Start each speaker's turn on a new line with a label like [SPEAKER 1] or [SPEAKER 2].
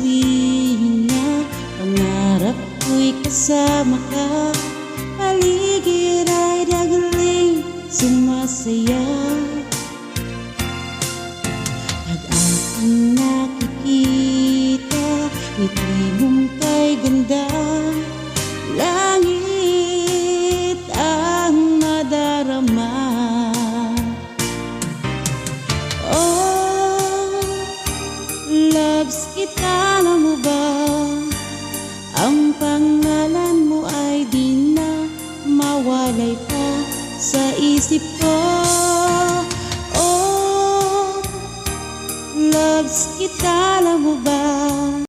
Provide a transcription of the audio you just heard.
[SPEAKER 1] sabihin na pangarap ko'y kasama ka. Paligid ay dagaling sumasaya. Pag aking nakikita, ngiti mong kay ganda, langit ang nadarama. Oh, loves kita, alam mo ba? Ang pangalan mo ay di na mawalay pa sa isip ko. Oh, loves kita, alam mo ba?